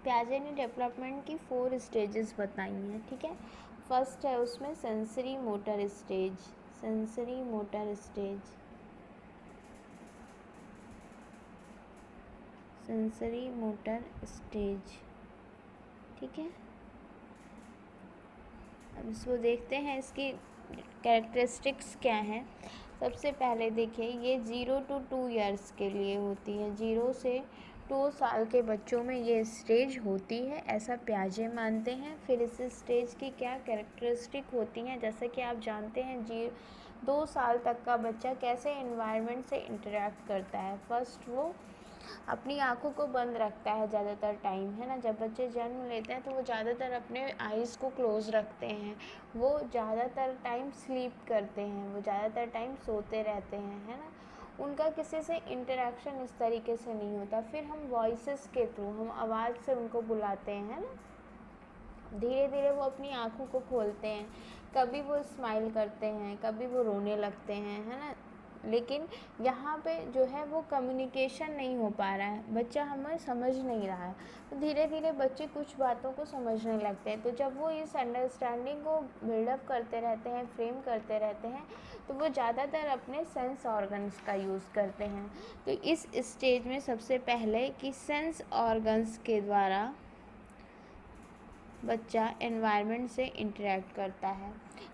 पियाजे ने डेवलपमेंट की 4 स्टेजेस बताई हैं, ठीक है। फर्स्ट है उसमें sensory motor stage, sensory motor stage, sensory motor stage, ठीक है। अब इसको देखते हैं, इसकी कैरेक्टरिस्टिक्स क्या हैं। सबसे पहले देखिए, ये 0 to 2 ईयर्स के लिए होती है, 0 से 2 साल के बच्चों में ये स्टेज होती है, ऐसा पियाजे मानते हैं। फिर इस स्टेज की क्या कैरेक्टरिस्टिक होती हैं, जैसे कि आप जानते हैं 2 साल तक का बच्चा कैसे एनवायरनमेंट से इंटरेक्ट करता है। फर्स्ट वो अपनी आँखों को बंद रखता है ज़्यादातर टाइम, है ना। जब बच्चे जन्म लेते हैं तो वो ज़्यादातर अपने आइज़ को क्लोज़ रखते हैं, वो ज़्यादातर टाइम स्लीप करते हैं, वो ज़्यादातर टाइम सोते रहते हैं, है ना। उनका किसी से इंटरेक्शन इस तरीके से नहीं होता। फिर हम वॉइसेस के थ्रू, हम आवाज़ से उनको बुलाते हैं, है ना। धीरे धीरे वो अपनी आँखों को खोलते हैं, कभी वो स्माइल करते हैं, कभी वो रोने लगते हैं, है ना। लेकिन यहाँ पे जो है वो कम्युनिकेशन नहीं हो पा रहा है, बच्चा हमें समझ नहीं रहा है। तो धीरे धीरे बच्चे कुछ बातों को समझने लगते हैं। तो जब वो इस अंडरस्टैंडिंग को बिल्डअप करते रहते हैं, फ्रेम करते रहते हैं, तो वो ज़्यादातर अपने सेंस ऑर्गन्स का यूज़ करते हैं। तो इस स्टेज में सबसे पहले कि सेंस ऑर्गन्स के द्वारा बच्चा एनवायरनमेंट से इंटरेक्ट करता है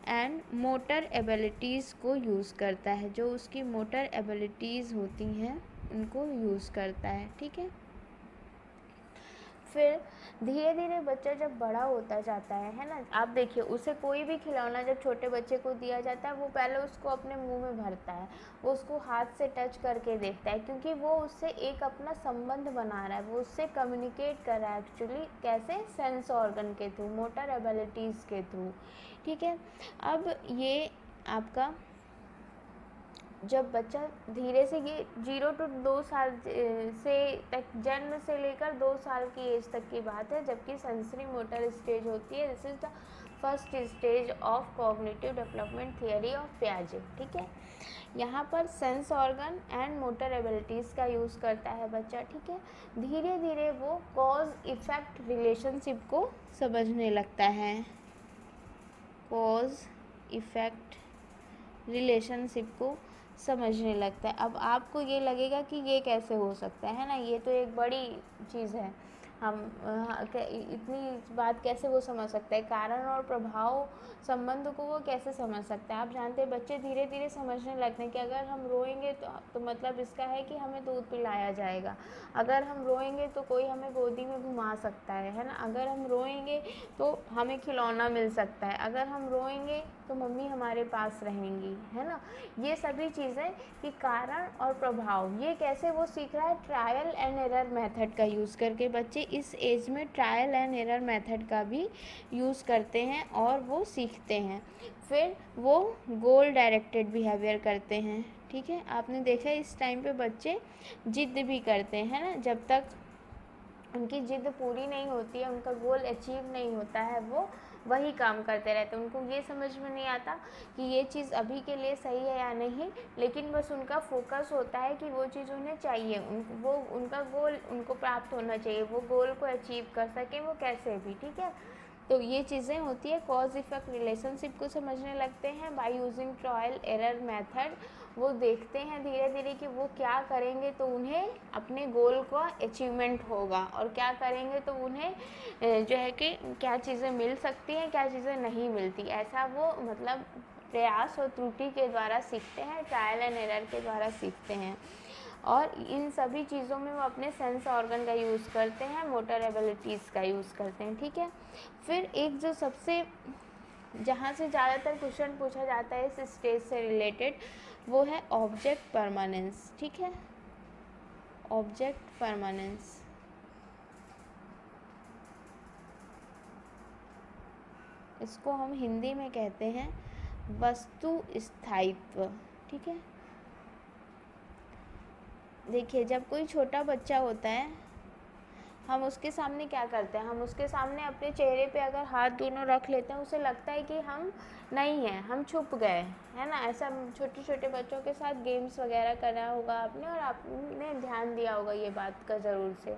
एंड मोटर एबिलिटीज़ को यूज़ करता है, जो उसकी मोटर एबिलिटीज़ होती हैं उनको यूज़ करता है, ठीक है। फिर धीरे धीरे बच्चा जब बड़ा होता जाता है ना। आप देखिए, उसे कोई भी खिलौना जब छोटे बच्चे को दिया जाता है, वो पहले उसको अपने मुंह में भरता है, वो उसको हाथ से टच करके देखता है, क्योंकि वो उससे एक अपना संबंध बना रहा है, वो उससे कम्युनिकेट कर रहा है एक्चुअली। कैसे? सेंस ऑर्गन के थ्रू, मोटर एबिलिटीज़ के थ्रू, ठीक है। अब ये आपका जब बच्चा धीरे से, ये 0 to 2 साल से तक, जन्म से लेकर 2 साल की एज तक की बात है, जबकि सेंसरी मोटर स्टेज होती है, this is the first stage of cognitive development theory of पियाजे, ठीक है। यहाँ पर sense organ and motor abilities का यूज़ करता है बच्चा, ठीक है। धीरे धीरे वो कॉज इफ़ेक्ट रिलेशनशिप को समझने लगता है, कॉज इफ़ेक्ट रिलेशनशिप को समझने लगता है। अब आपको ये लगेगा कि ये कैसे हो सकता है ना, ये तो एक बड़ी चीज़ है, हम इतनी बात कैसे वो समझ सकता है, कारण और प्रभाव संबंध को वो कैसे समझ सकता है। आप जानते हैं बच्चे धीरे धीरे समझने लगते हैं कि अगर हम रोएंगे तो मतलब इसका है कि हमें दूध पिलाया जाएगा, अगर हम रोएंगे तो कोई हमें गोदी में घुमा सकता है ना, अगर हम रोएंगे तो हमें खिलौना मिल सकता है, अगर हम रोएंगे तो मम्मी हमारे पास रहेंगी, है ना। ये सभी चीज़ें कि कारण और प्रभाव, ये कैसे वो सीख रहा है, ट्रायल एंड एरर मेथड का यूज़ करके। बच्चे इस एज में ट्रायल एंड एरर मेथड का भी यूज़ करते हैं और वो सीखते हैं। फिर वो गोल डायरेक्टेड बिहेवियर करते हैं, ठीक है। आपने देखा इस टाइम पे बच्चे जिद भी करते हैं ना, जब तक उनकी जिद पूरी नहीं होती है, उनका गोल अचीव नहीं होता है, वो वही काम करते रहते हैं। उनको ये समझ में नहीं आता कि ये चीज़ अभी के लिए सही है या नहीं, लेकिन बस उनका फोकस होता है कि वो चीज़ उन्हें चाहिए, वो उनका गोल उनको प्राप्त होना चाहिए, वो गोल को अचीव कर सकें वो कैसे भी, ठीक है। तो ये चीज़ें होती है, कॉज इफेक्ट रिलेशनशिप को समझने लगते हैं by using trial error method. वो देखते हैं धीरे धीरे कि वो क्या करेंगे तो उन्हें अपने गोल का अचीवमेंट होगा, और क्या करेंगे तो उन्हें जो है कि क्या चीज़ें मिल सकती हैं, क्या चीज़ें नहीं मिलती, ऐसा वो मतलब प्रयास और त्रुटि के द्वारा सीखते हैं, ट्रायल एंड एरर के द्वारा सीखते हैं। और इन सभी चीज़ों में वो अपने सेंस ऑर्गन का यूज़ करते हैं, मोटर एबिलिटीज़ का यूज़ करते हैं, ठीक है। फिर एक जो सबसे, जहाँ से ज़्यादातर क्वेश्चन पूछा जाता है इस स्टेज से रिलेटेड, वो है ऑब्जेक्ट परमानेंस, ठीक है। ऑब्जेक्ट परमानेंस, इसको हम हिंदी में कहते हैं वस्तु स्थायित्व, ठीक है। देखिए, जब कोई छोटा बच्चा होता है, हम उसके सामने क्या करते हैं, हम उसके सामने अपने चेहरे पे अगर हाथ दोनों रख लेते हैं, उसे लगता है कि हम नहीं हैं, हम छुप गए, है ना। ऐसा छोटे छोटे बच्चों के साथ गेम्स वगैरह करा होगा आपने, और आपने ध्यान दिया होगा ये बात का ज़रूर से।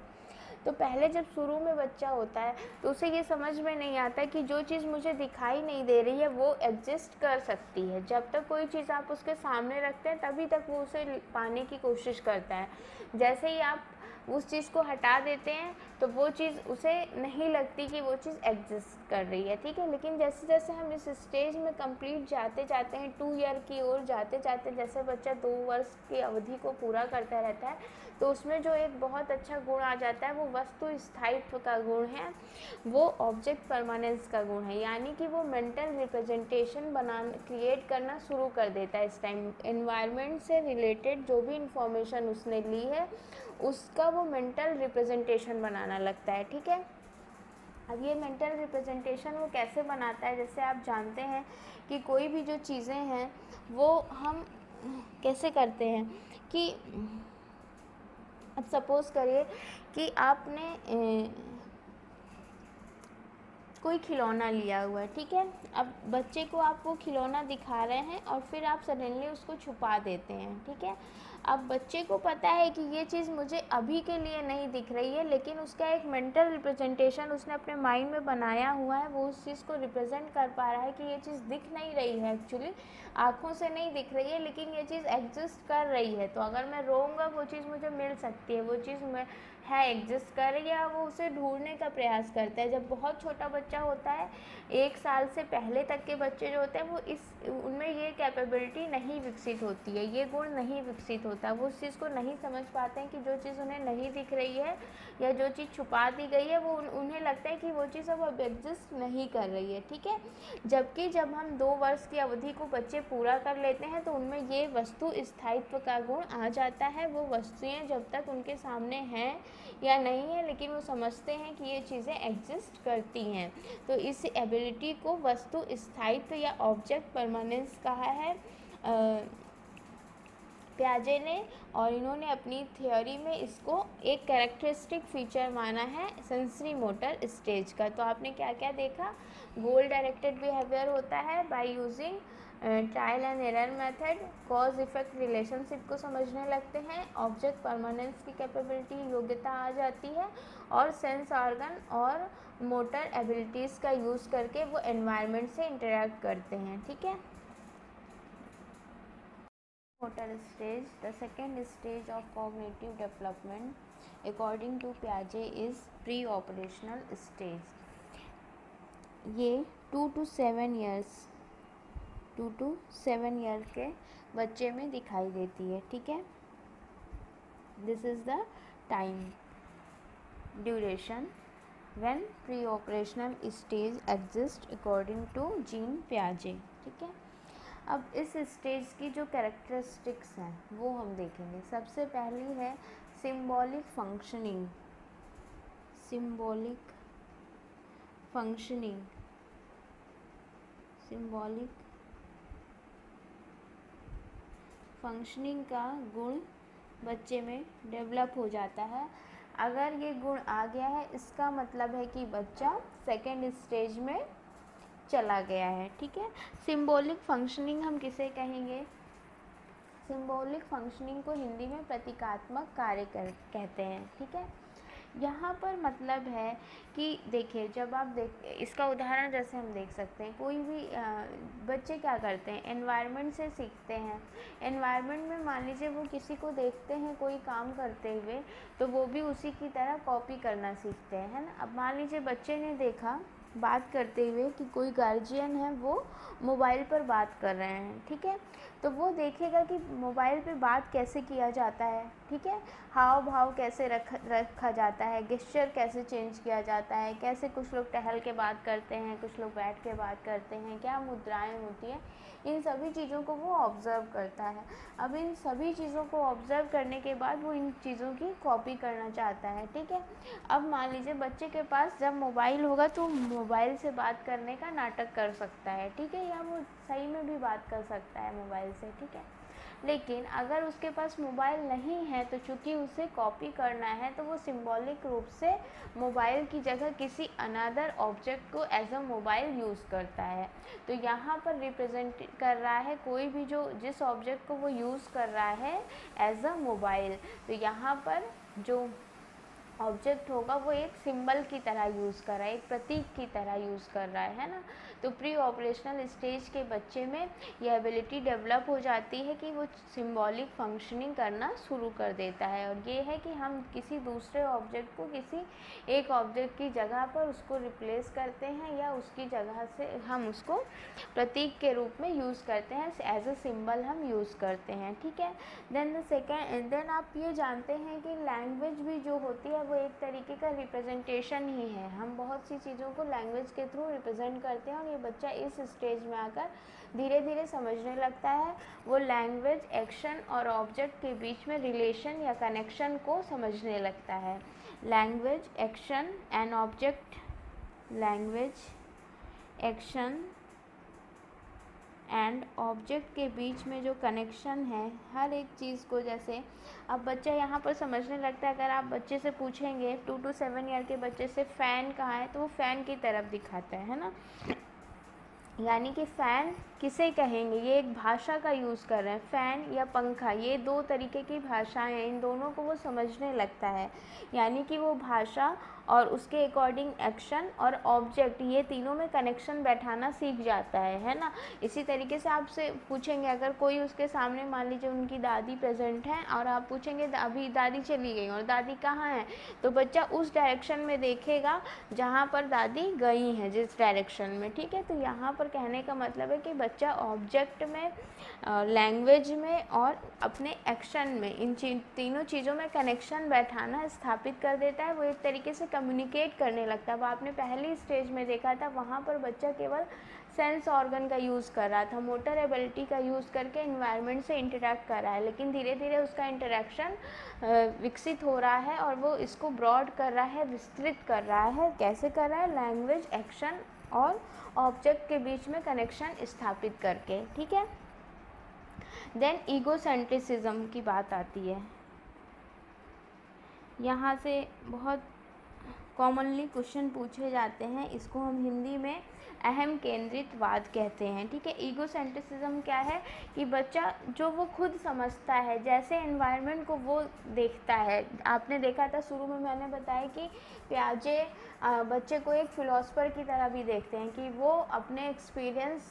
तो पहले जब शुरू में बच्चा होता है तो उसे ये समझ में नहीं आता कि जो चीज़ मुझे दिखाई नहीं दे रही है वो एग्जिस्ट कर सकती है। जब तक कोई चीज़ आप उसके सामने रखते हैं तभी तक वो उसे पाने की कोशिश करता है। जैसे ही आप उस चीज़ को हटा देते हैं तो वो चीज़ उसे नहीं लगती कि वो चीज़ एग्जिस्ट कर रही है, ठीक है। लेकिन जैसे जैसे हम इस स्टेज में कंप्लीट जाते जाते हैं 2 ईयर की ओर जाते जाते, जैसे बच्चा 2 वर्ष की अवधि को पूरा करता रहता है तो उसमें जो एक बहुत अच्छा गुण आ जाता है वो वस्तु स्थायित्व का गुण है, वो ऑब्जेक्ट परमानेंस का गुण है। यानी कि वो मेंटल रिप्रेजेंटेशन क्रिएट करना शुरू कर देता है। इस टाइम एनवायरनमेंट से रिलेटेड जो भी इंफॉर्मेशन उसने ली है उसका वो मेंटल रिप्रेजेंटेशन बनाना लगता है, ठीक है। अब ये मेंटल रिप्रेजेंटेशन वो कैसे बनाता है, जैसे आप जानते हैं कि कोई भी जो चीज़ें हैं वो हम कैसे करते हैं कि अब सपोज़ करिए कि आपने कोई खिलौना लिया हुआ है, ठीक है। अब बच्चे को आप वो खिलौना दिखा रहे हैं और फिर आप सडनली उसको छुपा देते हैं, ठीक है। अब बच्चे को पता है कि ये चीज़ मुझे अभी के लिए नहीं दिख रही है, लेकिन उसका एक मेंटल रिप्रेजेंटेशन उसने अपने माइंड में बनाया हुआ है, वो उस चीज़ को रिप्रेजेंट कर पा रहा है कि ये चीज़ दिख नहीं रही है, एक्चुअली आँखों से नहीं दिख रही है लेकिन ये चीज़ एग्जिस्ट कर रही है। तो अगर मैं रोऊँगा वो चीज़ मुझे मिल सकती है, वो चीज़ मैं है एग्जिस्ट कर रही है, वो उसे ढूंढने का प्रयास करता है। जब बहुत छोटा बच्चा होता है 1 साल से पहले तक के बच्चे जो होते हैं वो उनमें ये कैपेबिलिटी नहीं विकसित होती है, ये गुण नहीं विकसित होता, वो उस चीज़ को नहीं समझ पाते हैं कि जो चीज़ उन्हें नहीं दिख रही है या जो चीज़ छुपा दी गई है वो उन्हें लगता है कि वो चीज़ अब एग्जिस्ट नहीं कर रही है, ठीक है। जबकि जब हम 2 वर्ष की अवधि को बच्चे पूरा कर लेते हैं तो उनमें ये वस्तु स्थायित्व का गुण आ जाता है। वो वस्तुएं जब तक उनके सामने हैं या नहीं है लेकिन वो समझते हैं कि ये चीज़ें एग्जिस्ट करती हैं। तो इस एबिलिटी को वस्तु स्थायित्व या ऑब्जेक्ट परमानेंस कहा है पियाजे ने, और इन्होंने अपनी थ्योरी में इसको एक कैरेक्टरिस्टिक फीचर माना है सेंसरी मोटर स्टेज का। तो आपने क्या क्या देखा, गोल डायरेक्टेड बिहेवियर होता है by using trial and error method, cause effect relationship को समझने लगते हैं, ऑब्जेक्ट परमानेंस की कैपेबिलिटी योग्यता आ जाती है, और सेंस ऑर्गन और मोटर एबिलिटीज़ का यूज़ करके वो एनवायरनमेंट से इंटरेक्ट करते हैं, ठीक है। Motor stage, the second stage of cognitive development according to Piaget is pre-operational stage. ये 2 to 7 ईयर के बच्चे में दिखाई देती है, ठीक है। This is the time duration when pre operational stage exist according to Jean पियाजे, ठीक है। अब इस स्टेज की जो कैरेक्टरिस्टिक्स हैं वो हम देखेंगे। सबसे पहली है सिंबॉलिक फंक्शनिंग। सिंबॉलिक फंक्शनिंग का गुण बच्चे में डेवलप हो जाता है। अगर ये गुण आ गया है इसका मतलब है कि बच्चा सेकेंड स्टेज में चला गया है, ठीक है। सिंबॉलिक फंक्शनिंग हम किसे कहेंगे, सिंबॉलिक फंक्शनिंग को हिंदी में प्रतीकात्मक कार्य कहते हैं, ठीक है। यहाँ पर मतलब है कि देखिए जब आप इसका उदाहरण जैसे हम देख सकते हैं, कोई भी बच्चे क्या करते हैं, एनवायरनमेंट से सीखते हैं। एनवायरनमेंट में मान लीजिए वो किसी को देखते हैं कोई काम करते हुए तो वो भी उसी की तरह कॉपी करना सीखते हैं, है ना। अब मान लीजिए बच्चे ने देखा बात करते हुए कि कोई गार्जियन है वो मोबाइल पर बात कर रहे हैं, ठीक है। तो वो देखेगा कि मोबाइल पे बात कैसे किया जाता है, ठीक है। हाव भाव कैसे रखा जाता है, गेस्चर कैसे चेंज किया जाता है, कैसे कुछ लोग टहल के बात करते हैं, कुछ लोग बैठ के बात करते हैं, क्या मुद्राएं होती हैं, इन सभी चीज़ों को वो ऑब्ज़र्व करता है। अब इन सभी चीज़ों को ऑब्ज़र्व करने के बाद वो इन चीज़ों की कॉपी करना चाहता है, ठीक है। अब मान लीजिए बच्चे के पास जब मोबाइल होगा तो मोबाइल से बात करने का नाटक कर सकता है, ठीक है, या वो सही में भी बात कर सकता है मोबाइल से, ठीक है। लेकिन अगर उसके पास मोबाइल नहीं है तो चूँकि उसे कॉपी करना है तो वो सिंबॉलिक रूप से मोबाइल की जगह किसी अनदर ऑब्जेक्ट को एज अ मोबाइल यूज़ करता है। तो यहाँ पर रिप्रेजेंट कर रहा है कोई भी जो जिस ऑब्जेक्ट को वो यूज़ कर रहा है एज अ मोबाइल। तो यहाँ पर जो ऑब्जेक्ट होगा वो एक सिंबल की तरह यूज़ कर रहा है, एक प्रतीक की तरह यूज़ कर रहा है ना। तो प्री ऑपरेशनल स्टेज के बच्चे में यह एबिलिटी डेवलप हो जाती है कि वो सिंबॉलिक फंक्शनिंग करना शुरू कर देता है, और ये है कि हम किसी दूसरे ऑब्जेक्ट को किसी एक ऑब्जेक्ट की जगह पर उसको रिप्लेस करते हैं, या उसकी जगह से हम उसको प्रतीक के रूप में यूज़ करते हैं, एज अ सिंबल हम यूज़ करते हैं, ठीक है। देन आप ये जानते हैं कि लैंग्वेज भी जो होती है वो एक तरीके का रिप्रेजेंटेशन ही है। हम बहुत सी चीज़ों को लैंग्वेज के थ्रू रिप्रेजेंट करते हैं, और ये बच्चा इस स्टेज में आकर धीरे धीरे समझने लगता है। वो लैंग्वेज, एक्शन और ऑब्जेक्ट के बीच में रिलेशन या कनेक्शन को समझने लगता है। Language, action and object, language, action and object के बीच में जो कनेक्शन है हर एक चीज़ को, जैसे अब बच्चा यहाँ पर समझने लगता है। अगर आप बच्चे से पूछेंगे 2 to 7 ईयर के बच्चे से फ़ैन कहाँ है, तो वो फ़ैन की तरफ दिखाता है ना। यानी कि फ़ैन किसे कहेंगे, ये एक भाषा का यूज़ कर रहे हैं। फ़ैन या पंखा, ये दो तरीके की भाषाएं हैं, इन दोनों को वो समझने लगता है। यानी कि वो भाषा और उसके अकॉर्डिंग एक्शन और ऑब्जेक्ट, ये तीनों में कनेक्शन बैठाना सीख जाता है ना। इसी तरीके से आपसे पूछेंगे, अगर कोई उसके सामने मान लीजिए उनकी दादी प्रेजेंट है और आप पूछेंगे अभी दादी चली गई और दादी कहाँ है, तो बच्चा उस डायरेक्शन में देखेगा जहाँ पर दादी गई हैं, जिस डायरेक्शन में, ठीक है। तो यहाँ पर कहने का मतलब है कि बच्चा ऑब्जेक्ट में, लैंग्वेज में और अपने एक्शन में, इन तीनों चीज़ों में कनेक्शन बैठाना स्थापित कर देता है। वो एक तरीके से कम्युनिकेट करने लगता है। वो आपने पहली स्टेज में देखा था, वहाँ पर बच्चा केवल सेंस ऑर्गन का यूज़ कर रहा था, मोटर एबिलिटी का यूज़ करके इन्वायरमेंट से इंटरेक्ट कर रहा है। लेकिन धीरे धीरे उसका इंटरेक्शन विकसित हो रहा है और वो इसको ब्रॉड कर रहा है, विस्तृत कर रहा है। कैसे कर रहा है? लैंग्वेज, एक्शन और ऑब्जेक्ट के बीच में कनेक्शन स्थापित करके, ठीक है। देन ईगोसेंट्रिसिज्म की बात आती है। यहाँ से बहुत कॉमनली क्वेश्चन पूछे जाते हैं, इसको हम हिंदी में अहम केंद्रितवाद कहते हैं, ठीक है। ईगोसेंट्रिसिज्म क्या है कि बच्चा जो वो खुद समझता है, जैसे एनवायरनमेंट को वो देखता है। आपने देखा था शुरू में मैंने बताया कि पियाजे बच्चे को एक फिलोसफर की तरह भी देखते हैं, कि वो अपने एक्सपीरियंस,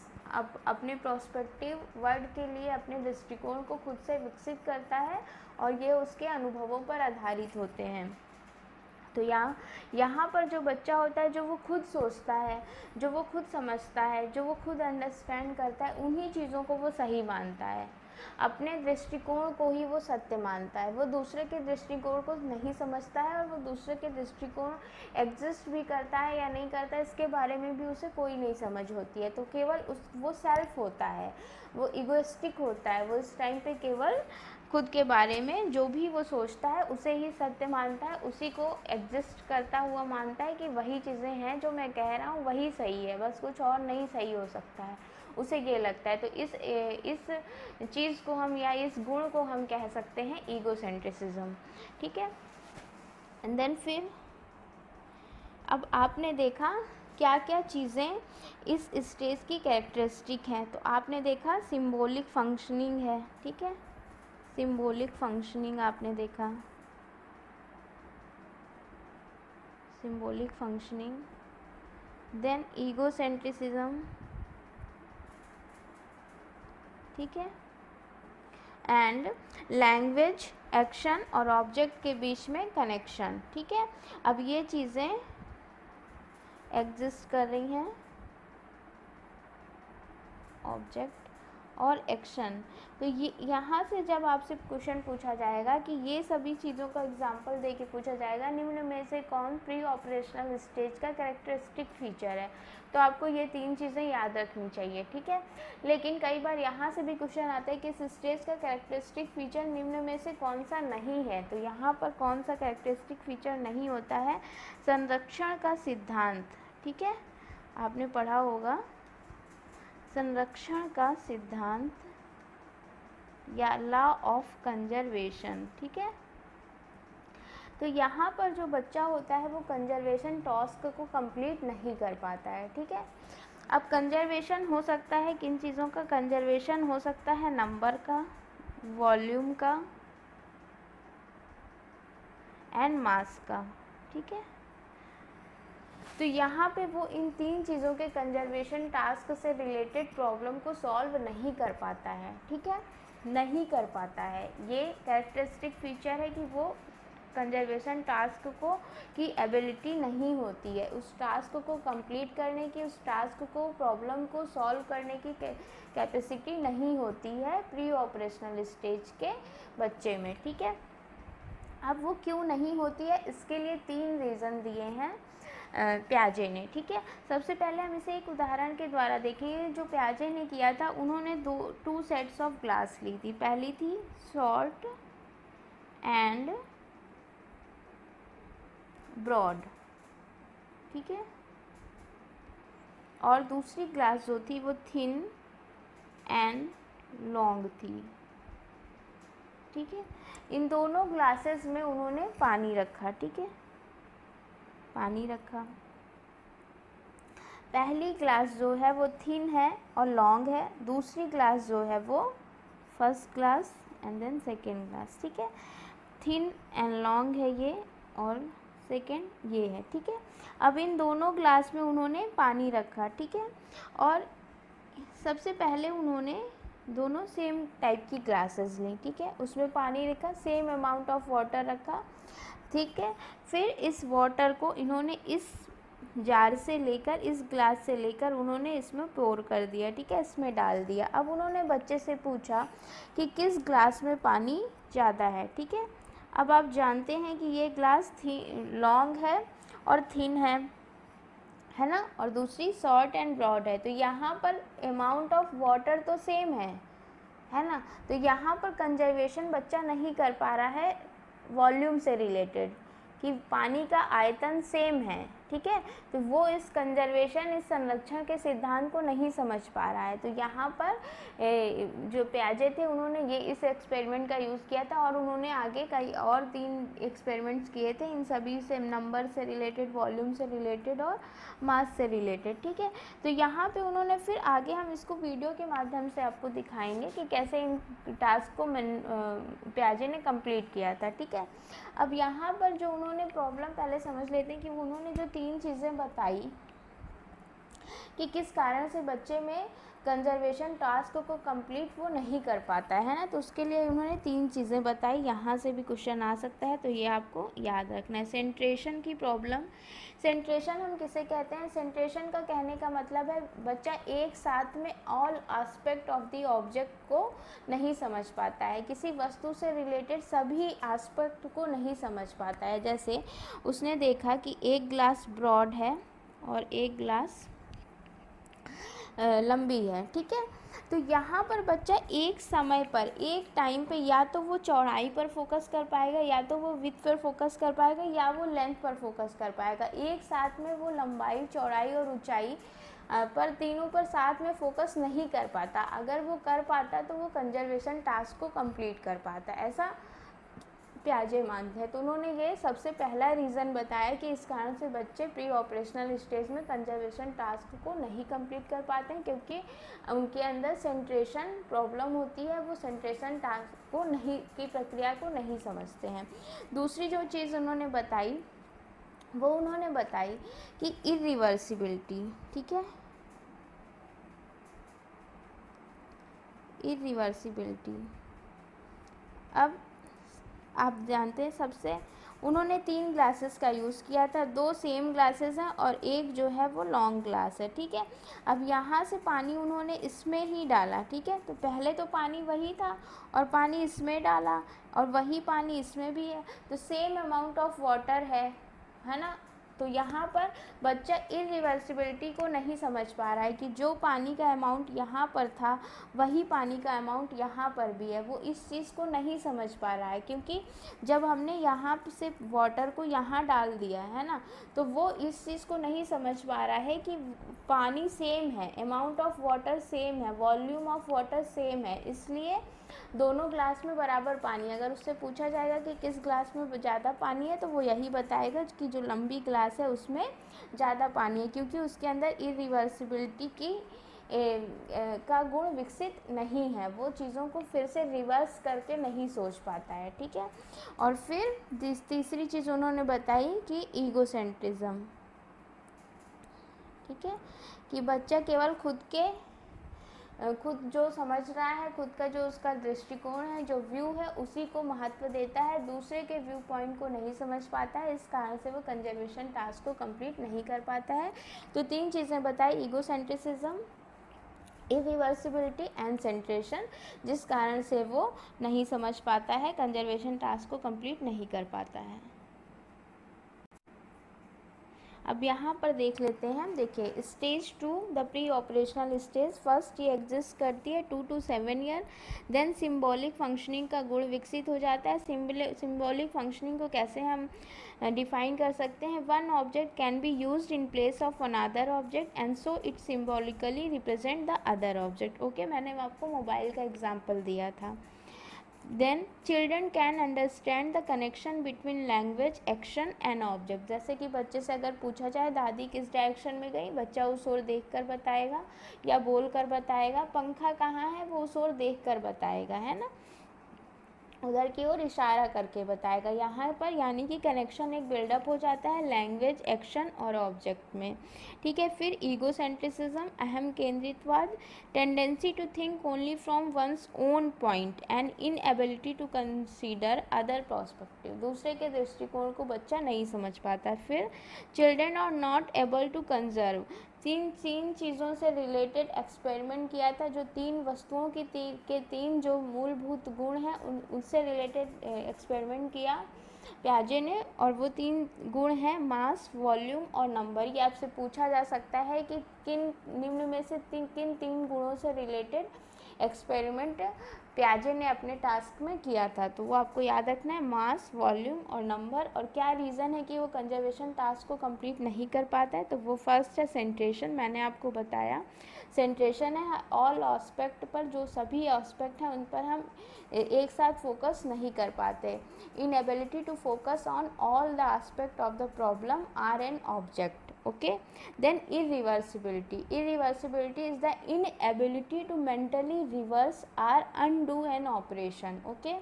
अपने प्रोस्पेक्टिव वर्ल्ड के लिए अपने दृष्टिकोण को खुद से विकसित करता है, और ये उसके अनुभवों पर आधारित होते हैं। तो यहाँ पर जो बच्चा होता है, जो वो खुद सोचता है, जो वो खुद समझता है, जो वो खुद अंडरस्टैंड करता है, उन्हीं चीज़ों को वो सही मानता है। अपने दृष्टिकोण को ही वो सत्य मानता है। वो दूसरे के दृष्टिकोण को नहीं समझता है, और वो दूसरे के दृष्टिकोण एग्जिस्ट भी करता है या नहीं करता है, इसके बारे में भी उसे कोई नहीं समझ होती है। तो केवल वो सेल्फ होता है, वो इगोइस्टिक होता है। वो इस टाइम पे केवल खुद के बारे में जो भी वो सोचता है उसे ही सत्य मानता है, उसी को एग्जिस्ट करता हुआ मानता है कि वही चीज़ें हैं जो मैं कह रहा हूँ वही सही है, बस कुछ और नहीं सही हो सकता है, उसे ये लगता है। तो इस चीज़ को हम, या इस गुण को हम कह सकते हैं ईगोसेंट्रिसिज्म, ठीक है। एंड देन फिर अब आपने देखा क्या क्या चीज़ें इस स्टेज की कैरेक्टरिस्टिक हैं। तो आपने देखा सिंबॉलिक फंक्शनिंग है, ठीक है। सिंबॉलिक फंक्शनिंग आपने देखा, सिंबॉलिक फंक्शनिंग। देन ईगोसेंट्रिसिज्म, ठीक है। एंड लैंग्वेज, एक्शन और ऑब्जेक्ट के बीच में कनेक्शन, ठीक है। अब ये चीज़ें एग्जिस्ट कर रही हैं, ऑब्जेक्ट और एक्शन। तो ये यहाँ से जब आपसे क्वेश्चन पूछा जाएगा कि ये सभी चीज़ों का एग्जांपल दे के पूछा जाएगा, निम्न में से कौन प्री ऑपरेशनल स्टेज का कैरेक्टरिस्टिक फीचर है, तो आपको ये 3 चीज़ें याद रखनी चाहिए, ठीक है। लेकिन कई बार यहाँ से भी क्वेश्चन आता है कि इस स्टेज का कैरेक्टरिस्टिक फीचर निम्न में से कौन सा नहीं है। तो यहाँ पर कौन सा कैरेक्टरिस्टिक फीचर नहीं होता है? संरक्षण का सिद्धांत, ठीक है, आपने पढ़ा होगा संरक्षण का सिद्धांत या लॉ ऑफ कंजर्वेशन, ठीक है। तो यहाँ पर जो बच्चा होता है वो कंजर्वेशन टास्क को कंप्लीट नहीं कर पाता है, ठीक है। अब कंजर्वेशन हो सकता है किन चीज़ों का कंजर्वेशन हो सकता है? नंबर का, वॉल्यूम का, एंड मास का, ठीक है। तो यहाँ पे वो इन 3 चीज़ों के कंजर्वेशन टास्क से रिलेटेड प्रॉब्लम को सॉल्व नहीं कर पाता है, ठीक है, नहीं कर पाता है। ये कैरेक्टरिस्टिक फीचर है कि वो कंजर्वेशन टास्क को की एबिलिटी नहीं होती है, उस टास्क को कंप्लीट करने की, उस टास्क को प्रॉब्लम को सॉल्व करने की कैपेसिटी नहीं होती है प्री ऑपरेशनल स्टेज के बच्चे में, ठीक है। अब वो क्यों नहीं होती है, इसके लिए 3 रीज़न दिए हैं प्याजे ने, ठीक है। सबसे पहले हम इसे एक उदाहरण के द्वारा देखेंगे। जो प्याजे ने किया था, उन्होंने 2 सेट्स ऑफ ग्लास ली थी। पहली थी शॉर्ट एंड ब्रॉड, ठीक है, और दूसरी ग्लास जो थी वो थिन एंड लॉन्ग थी, ठीक है। इन दोनों ग्लासेस में उन्होंने पानी रखा, ठीक है, पानी रखा। पहली ग्लास जो है वो थिन है और लॉन्ग है, दूसरी ग्लास जो है वो first glass and then second glass, ठीक है। थिन एंड लॉन्ग है ये और सेकेंड ये है, ठीक है। अब इन दोनों ग्लास में उन्होंने पानी रखा, ठीक है, और सबसे पहले उन्होंने दोनों सेम टाइप की ग्लासेस ली, ठीक है, उसमें पानी रखा, सेम अमाउंट ऑफ वाटर रखा, ठीक है। फिर इस वाटर को इन्होंने इस जार से लेकर, इस ग्लास से लेकर उन्होंने इसमें पोर कर दिया, ठीक है, इसमें डाल दिया। अब उन्होंने बच्चे से पूछा कि किस ग्लास में पानी ज़्यादा है, ठीक है। अब आप जानते हैं कि ये ग्लास लॉन्ग है और थिन है ना, और दूसरी शॉर्ट एंड ब्रॉड है। तो यहाँ पर अमाउंट ऑफ वाटर तो सेम है ना, तो यहाँ पर कंजर्वेशन बच्चा नहीं कर पा रहा है वॉल्यूम से रिलेटेड, कि पानी का आयतन सेम है, ठीक है, तो वो इस कंजर्वेशन, इस संरक्षण के सिद्धांत को नहीं समझ पा रहा है। तो यहाँ पर जो प्याजे थे उन्होंने ये इस एक्सपेरिमेंट का यूज़ किया था, और उन्होंने आगे कई और 3 एक्सपेरिमेंट्स किए थे, इन सभी से नंबर से रिलेटेड, वॉल्यूम से रिलेटेड और मास से रिलेटेड, ठीक है। तो यहाँ पे उन्होंने फिर आगे, हम इसको वीडियो के माध्यम से आपको दिखाएंगे कि कैसे इन टास्क को प्याजे ने कंप्लीट किया था, ठीक है। अब यहाँ पर जो उन्होंने प्रॉब्लम पहले समझ लेते हैं कि उन्होंने जो 3 चीज़ें बताई कि किस कारण से बच्चे में कंजर्वेशन टास्क को कंप्लीट वो नहीं कर पाता है ना, तो उसके लिए उन्होंने 3 चीज़ें बताई। यहाँ से भी क्वेश्चन आ सकता है, तो ये आपको याद रखना है। सेंट्रेशन की प्रॉब्लम, सेंट्रेशन हम किसे कहते हैं, सेंट्रेशन का कहने का मतलब है बच्चा एक साथ में all aspect of the object को नहीं समझ पाता है, किसी वस्तु से रिलेटेड सभी एस्पेक्ट को नहीं समझ पाता है। जैसे उसने देखा कि एक ग्लास ब्रॉड है और एक ग्लास लंबी है, ठीक है। तो यहाँ पर बच्चा एक समय पर, एक टाइम पे, या तो वो चौड़ाई पर फोकस कर पाएगा, या तो वो विड्थ पर फोकस कर पाएगा, या वो लेंथ पर फोकस कर पाएगा। एक साथ में वो लंबाई, चौड़ाई और ऊंचाई पर, तीनों पर साथ में फोकस नहीं कर पाता। अगर वो कर पाता तो वो कंजर्वेशन टास्क को कंप्लीट कर पाता, ऐसा प्याजे मानते हैं। तो उन्होंने ये सबसे पहला रीज़न बताया कि इस कारण से बच्चे प्री ऑपरेशनल स्टेज में कंजर्वेशन टास्क को नहीं कंप्लीट कर पाते हैं, क्योंकि उनके अंदर सेंट्रेशन प्रॉब्लम होती है, वो सेंट्रेशन टास्क को नहीं, की प्रक्रिया को नहीं समझते हैं। दूसरी जो चीज़ उन्होंने बताई, वो उन्होंने बताई कि इरिवर्सिबिलिटी, ठीक है, इरिवर्सिबिलिटी। अब आप जानते हैं, सबसे उन्होंने 3 ग्लासेस का यूज़ किया था, 2 सेम ग्लासेस हैं और एक जो है वो लॉन्ग ग्लास है, ठीक है। अब यहाँ से पानी उन्होंने इसमें ही डाला, ठीक है, तो पहले तो पानी वही था और पानी इसमें डाला और वही पानी इसमें भी है, तो सेम अमाउंट ऑफ वाटर है ना। तो यहाँ पर बच्चा इरिवर्सिबिलिटी को नहीं समझ पा रहा है कि जो पानी का अमाउंट यहाँ पर था वही पानी का अमाउंट यहाँ पर भी है, वो इस चीज़ को नहीं समझ पा रहा है, क्योंकि जब हमने यहाँ से वाटर को यहाँ डाल दिया है ना, तो वो इस चीज़ को नहीं समझ पा रहा है कि पानी सेम है, अमाउंट ऑफ वाटर सेम है, वॉल्यूम ऑफ वाटर सेम है, इसलिए दोनों ग्लास में बराबर पानी। अगर उससे पूछा जाएगा कि किस ग्लास में ज़्यादा पानी है, तो वो यही बताएगा कि जो लंबी ग्लास है उसमें ज़्यादा पानी है, क्योंकि उसके अंदर इरिवर्सिबिलिटी की का गुण विकसित नहीं है, वो चीज़ों को फिर से रिवर्स करके नहीं सोच पाता है, ठीक है। और फिर तीसरी चीज़ उन्होंने बताई कि ईगोसेंट्रिज्म, ठीक है, कि बच्चा केवल खुद जो समझ रहा है, खुद का जो उसका दृष्टिकोण है, जो व्यू है, उसी को महत्व देता है, दूसरे के व्यू पॉइंट को नहीं समझ पाता है, इस कारण से वो कंजर्वेशन टास्क को कंप्लीट नहीं कर पाता है। तो 3 चीज़ें बताई, ईगोसेंट्रिसिज्म, इरिवर्सिबिलिटी एंड सेंट्रेशन, जिस कारण से वो नहीं समझ पाता है, कंजर्वेशन टास्क को कंप्लीट नहीं कर पाता है। अब यहाँ पर देख लेते हैं, देखिए stage 2 the pre operational stage, first ये एग्जिस्ट करती है 2 to 7 year. Then symbolic functioning का गुण विकसित हो जाता है। सिम्बॉलिक फंक्शनिंग को कैसे हम डिफाइन कर सकते हैं, one object can be used in place of another object and so it symbolically represent the other object. Okay, मैंने आपको मोबाइल का एग्जाम्पल दिया था। Then children can understand the connection between language, action and object. जैसे कि बच्चे से अगर पूछा जाए दादी किस डायरेक्शन में गई, बच्चा उस ओर देख कर बताएगा या बोल कर बताएगा। पंखा कहाँ है, वो उस ओर देख कर बताएगा, है ना, उधर की ओर इशारा करके बताएगा। यहाँ पर यानी कि कनेक्शन एक बिल्डअप हो जाता है लैंग्वेज, एक्शन और ऑब्जेक्ट में, ठीक है। फिर ईगोसेंट्रिसिज्म, अहम केंद्रितवाद, tendency to think only from one's own point and inability to consider other perspective, दूसरे के दृष्टिकोण को बच्चा नहीं समझ पाता। फिर children are not able to conserve, तीन चीज़ों से रिलेटेड एक्सपेरिमेंट किया था, जो 3 वस्तुओं की के 3 जो मूलभूत गुण हैं उससे रिलेटेड एक्सपेरिमेंट किया प्याजे ने, और वो 3 गुण हैं मास, वॉल्यूम और नंबर। ये आपसे पूछा जा सकता है कि किन निम्न में से किन 3 गुणों से रिलेटेड एक्सपेरिमेंट प्याजे ने अपने टास्क में किया था, तो वो आपको याद रखना है, मास, वॉल्यूम और नंबर। और क्या रीज़न है कि वो कंजर्वेशन टास्क को कंप्लीट नहीं कर पाता है, तो वो फर्स्ट है सेंट्रेशन, मैंने आपको बताया सेंट्रेशन है ऑल एस्पेक्ट पर, जो सभी एस्पेक्ट हैं उन पर हम एक साथ फोकस नहीं कर पाते। Inability to focus on all the aspect of the problem or an object, okay. Then irreversibility is the inability to mentally reverse or undo an operation, okay.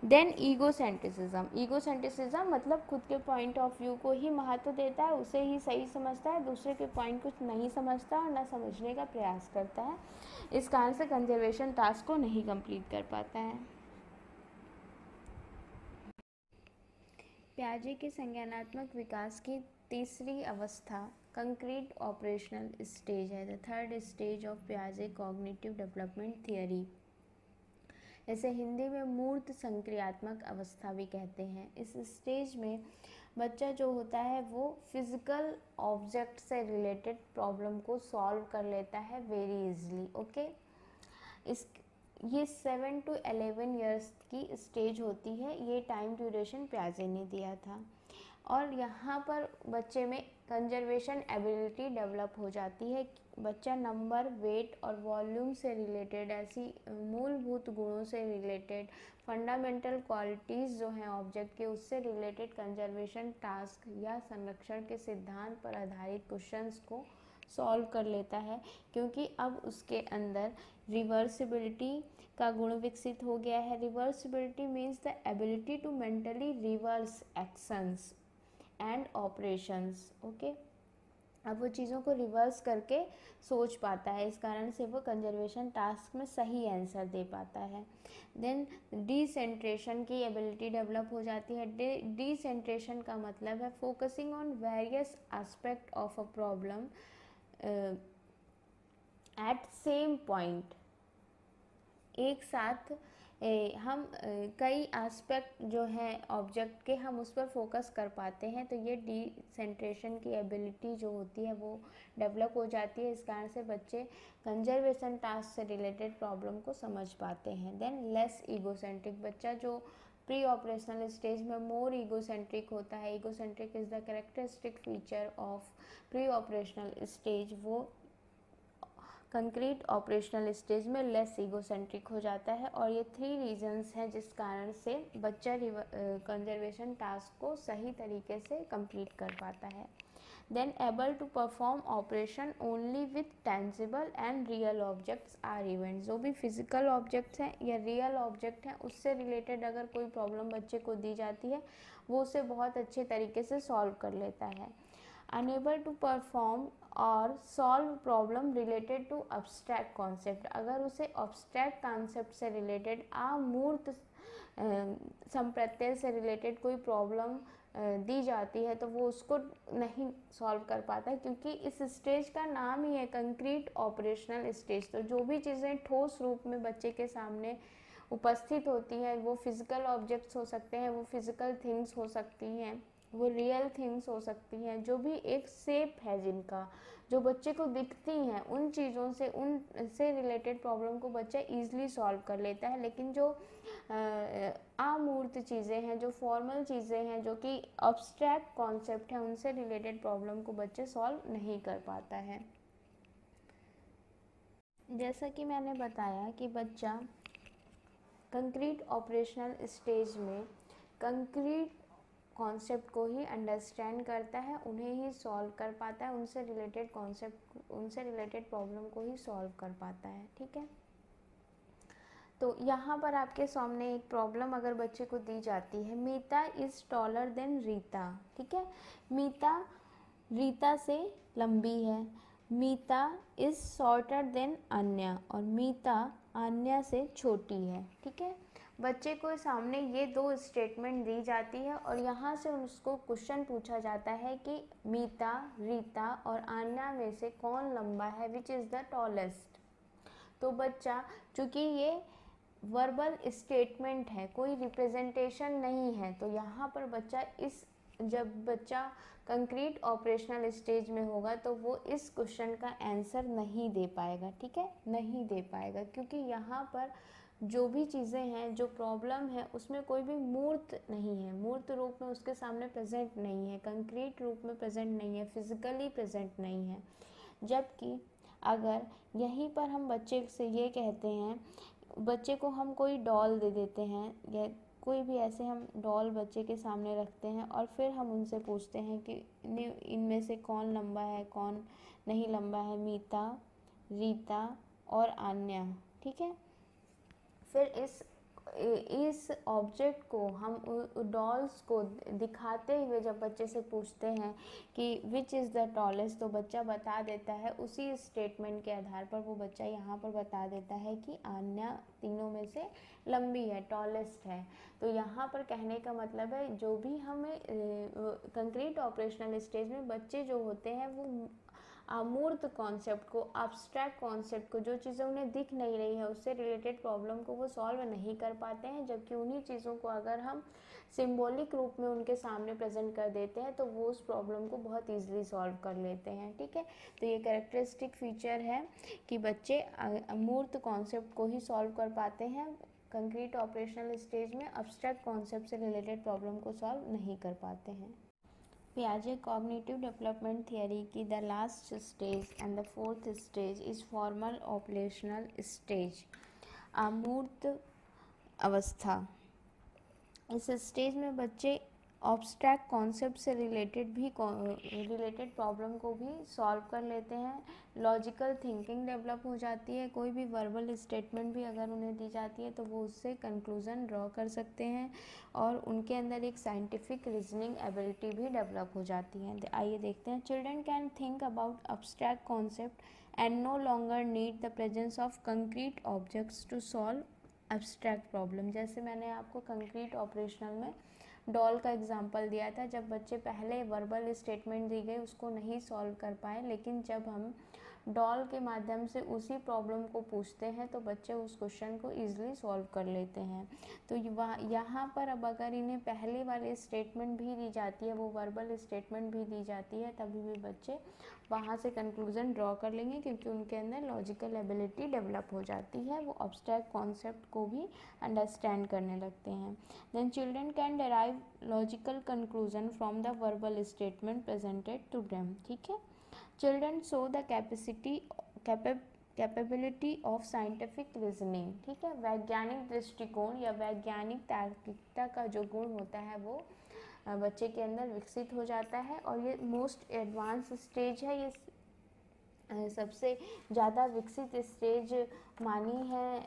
Then egocentricism मतलब खुद के पॉइंट ऑफ व्यू को ही महत्व देता है, उसे ही सही समझता है, दूसरे के पॉइंट को नहीं समझता और न समझने का प्रयास करता है, इस कारण से कंजर्वेशन टास्क को नहीं कंप्लीट कर पाता है। प्याजे के संज्ञानात्मक विकास की तीसरी अवस्था कंक्रीट ऑपरेशनल स्टेज है, द थर्ड स्टेज ऑफ प्याजे कॉग्निटिव डेवलपमेंट थियरी। इसे हिंदी में मूर्त संक्रियात्मक अवस्था भी कहते हैं। इस स्टेज में बच्चा जो होता है वो फिजिकल ऑब्जेक्ट से रिलेटेड प्रॉब्लम को सॉल्व कर लेता है वेरी इजली, ओके। ये 7 to 11 ईयर्स की स्टेज होती है, ये टाइम ड्यूरेशन प्याजे ने दिया था। और यहाँ पर बच्चे में कंजर्वेशन एबिलिटी डेवलप हो जाती है, बच्चा नंबर, वेट और वॉल्यूम से रिलेटेड ऐसी मूलभूत गुणों से रिलेटेड फंडामेंटल क्वालिटीज़ जो हैं ऑब्जेक्ट के, उससे रिलेटेड कंजर्वेशन टास्क या संरक्षण के सिद्धांत पर आधारित क्वेश्चंस को सॉल्व कर लेता है, क्योंकि अब उसके अंदर रिवर्सिबिलिटी का गुण विकसित हो गया है। Reversibility means the ability to mentally reverse actions and operations, okay. अब वो चीज़ों को रिवर्स करके सोच पाता है, इस कारण से वो कंजर्वेशन टास्क में सही आंसर दे पाता है। देन डिसेंट्रेशन की एबिलिटी डेवलप हो जाती है। डिसेंट्रेशन का मतलब है focusing on various aspect of a problem at same point, एक साथ हम कई एस्पेक्ट जो हैं ऑब्जेक्ट के हम उस पर फोकस कर पाते हैं, तो ये डिसेंट्रेशन की एबिलिटी जो होती है वो डेवलप हो जाती है, इस कारण से बच्चे कंजर्वेशन टास्क से रिलेटेड प्रॉब्लम को समझ पाते हैं। देन लेस ईगोसेंट्रिक, बच्चा जो प्री ऑपरेशनल स्टेज में मोर ईगोसेंट्रिक होता है, egocentric is the characteristic feature of pre operational stage, वो कंक्रीट ऑपरेशनल स्टेज में लेस ईगोसेंट्रिक हो जाता है। और ये 3 रीजंस हैं जिस कारण से बच्चा कंजर्वेशन टास्क को सही तरीके से कंप्लीट कर पाता है। Then able to perform operation only with tangible and real objects or events. जो भी फिजिकल ऑब्जेक्ट्स हैं या रियल ऑब्जेक्ट हैं उससे रिलेटेड अगर कोई प्रॉब्लम बच्चे को दी जाती है वो उसे बहुत अच्छे तरीके से सॉल्व कर लेता है। अनेबल टू परफॉर्म और solve problem related to abstract concept. अगर उसे अब्स्ट्रैक्ट कॉन्सेप्ट से रिलेटेड अमूर्त संप्रत्यय से रिलेटेड कोई प्रॉब्लम दी जाती है तो वो उसको नहीं सॉल्व कर पाता, क्योंकि इस स्टेज का नाम ही है कंक्रीट ऑपरेशनल स्टेज। तो जो भी चीज़ें ठोस रूप में बच्चे के सामने उपस्थित होती हैं, वो फिज़िकल ऑब्जेक्ट्स हो सकते हैं, वो फिज़िकल थिंग्स हो सकती हैं, वो रियल थिंग्स हो सकती हैं, जो भी एक शेप है जिनका जो बच्चे को दिखती हैं, उन चीज़ों से उनसे रिलेटेड प्रॉब्लम को बच्चा ईज़िली सॉल्व कर लेता है। लेकिन जो अमूर्त चीज़ें हैं, जो फॉर्मल चीज़ें हैं, जो कि अब्स्ट्रैक्ट कॉन्सेप्ट है, उनसे रिलेटेड प्रॉब्लम को बच्चे सॉल्व नहीं कर पाता है। जैसा कि मैंने बताया कि बच्चा कंक्रीट ऑपरेशनल स्टेज में कंक्रीट कॉन्सेप्ट को ही अंडरस्टैंड करता है, उन्हें ही सॉल्व कर पाता है, उनसे रिलेटेड कॉन्सेप्ट, उनसे रिलेटेड प्रॉब्लम को ही सॉल्व कर पाता है। ठीक है, तो यहाँ पर आपके सामने एक प्रॉब्लम अगर बच्चे को दी जाती है, मीता इज़ टॉलर देन रीता। ठीक है, मीता रीता से लंबी है, मीता इज़ शॉर्टर देन अन्या, और मीता अन्या से छोटी है। ठीक है, बच्चे को सामने ये दो स्टेटमेंट दी जाती है और यहाँ से उसको क्वेश्चन पूछा जाता है कि मीता, रीता और अन्या में से कौन लंबा है, विच इज़ द टॉलेस्ट। तो बच्चा, चूँकि ये वर्बल स्टेटमेंट है, कोई रिप्रेजेंटेशन नहीं है, तो यहाँ पर बच्चा जब बच्चा कंक्रीट ऑपरेशनल स्टेज में होगा तो वो इस क्वेश्चन का आंसर नहीं दे पाएगा। ठीक है, नहीं दे पाएगा, क्योंकि यहाँ पर जो भी चीज़ें हैं, जो प्रॉब्लम है, उसमें कोई भी मूर्त नहीं है, मूर्त रूप में उसके सामने प्रेजेंट नहीं है, कंक्रीट रूप में प्रेजेंट नहीं है, फिजिकली प्रेजेंट नहीं है। जबकि अगर यहीं पर हम बच्चे से ये कहते हैं, बच्चे को हम कोई डॉल दे देते हैं या कोई भी ऐसे हम डॉल बच्चे के सामने रखते हैं और फिर हम उनसे पूछते हैं कि इनमें से कौन लंबा है, कौन नहीं लंबा है, मीता, रीता और अन्या। ठीक है, फिर इस ऑब्जेक्ट को हम डॉल्स को दिखाते हुए जब बच्चे से पूछते हैं कि विच इज़ द टॉलेस्ट, तो बच्चा बता देता है, उसी स्टेटमेंट के आधार पर वो बच्चा यहाँ पर बता देता है कि अन्या तीनों में से लंबी है, टॉलेस्ट है। तो यहाँ पर कहने का मतलब है, जो भी हमें कंक्रीट ऑपरेशनल स्टेज में बच्चे जो होते हैं वो अमूर्त कॉन्सेप्ट को, अब्स्ट्रैक्ट कॉन्सेप्ट को, जो चीज़ें उन्हें दिख नहीं रही है उससे रिलेटेड प्रॉब्लम को वो सॉल्व नहीं कर पाते हैं। जबकि उन्हीं चीज़ों को अगर हम सिंबॉलिक रूप में उनके सामने प्रेजेंट कर देते हैं तो वो उस प्रॉब्लम को बहुत ईजिली सॉल्व कर लेते हैं। ठीक है, तो ये कैरेक्टरिस्टिक फीचर है कि बच्चे अमूर्त कॉन्सेप्ट को ही सॉल्व कर पाते हैं, कंक्रीट ऑपरेशनल स्टेज में अब्स्ट्रैक्ट कॉन्सेप्ट से रिलेटेड प्रॉब्लम को सॉल्व नहीं कर पाते हैं। पियाजे कॉग्निटिव डेवलपमेंट थियरी की the last stage and the fourth stage is formal operational stage, अमूर्त अवस्था। इस स्टेज में बच्चे ऑब्स्ट्रैक्ट कॉन्सेप्ट से रिलेटेड प्रॉब्लम को भी सॉल्व कर लेते हैं, लॉजिकल थिंकिंग डेवलप हो जाती है, कोई भी वर्बल स्टेटमेंट भी अगर उन्हें दी जाती है तो वो उससे कंक्लूज़न ड्रॉ कर सकते हैं और उनके अंदर एक साइंटिफिक रीजनिंग एबिलिटी भी डेवलप हो जाती है। आइए देखते हैं, children can think about abstract concept and no longer need the presence of concrete objects to solve abstract problem. जैसे मैंने आपको कंक्रीट ऑपरेशनल में डॉल का एग्जांपल दिया था, जब बच्चे पहले वर्बल स्टेटमेंट दी गई उसको नहीं सॉल्व कर पाए, लेकिन जब हम डॉल के माध्यम से उसी प्रॉब्लम को पूछते हैं तो बच्चे उस क्वेश्चन को ईजिली सॉल्व कर लेते हैं। तो यहाँ पर अब अगर इन्हें पहले वाले स्टेटमेंट भी दी जाती है, वो वर्बल स्टेटमेंट भी दी जाती है, तभी भी बच्चे वहाँ से कंक्लूज़न ड्रॉ कर लेंगे, क्योंकि उनके अंदर लॉजिकल एबिलिटी डेवलप हो जाती है, वो अब्स्ट्रैक्ट कॉन्सेप्ट को भी अंडरस्टैंड करने लगते हैं। Then children can derive logical conclusion from the verbal statement presented to them. ठीक है, children show the capability of scientific reasoning. ठीक है, वैज्ञानिक दृष्टिकोण या वैज्ञानिक तार्किकता का जो गुण होता है वो बच्चे के अंदर विकसित हो जाता है। और ये मोस्ट एडवांस स्टेज है, ये सबसे ज़्यादा विकसित स्टेज मानी है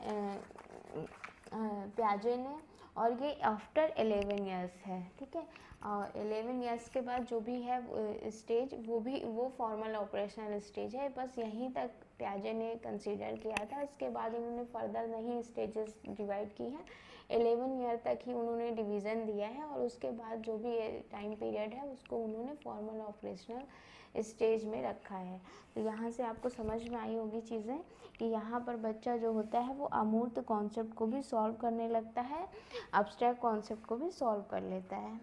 पियाजे ने, और ये आफ्टर 11 ईयर्स है, ठीक है। और 11 ईयर्स के बाद जो भी है स्टेज, वो फॉर्मल ऑपरेशनल स्टेज है। बस यहीं तक पियाजे ने कंसीडर किया था, इसके बाद उन्होंने फर्दर नहीं स्टेजेस डिवाइड की हैं। 11 ईयर तक ही उन्होंने डिवीज़न दिया है, और उसके बाद जो भी टाइम पीरियड है उसको उन्होंने फॉर्मल ऑपरेशनल स्टेज में रखा है। तो यहाँ से आपको समझ में आई होगी चीज़ें कि यहाँ पर बच्चा जो होता है वो अमूर्त कॉन्सेप्ट को भी सॉल्व करने लगता है, अब्स्ट्रैक्ट कॉन्सेप्ट को भी सॉल्व कर लेता है।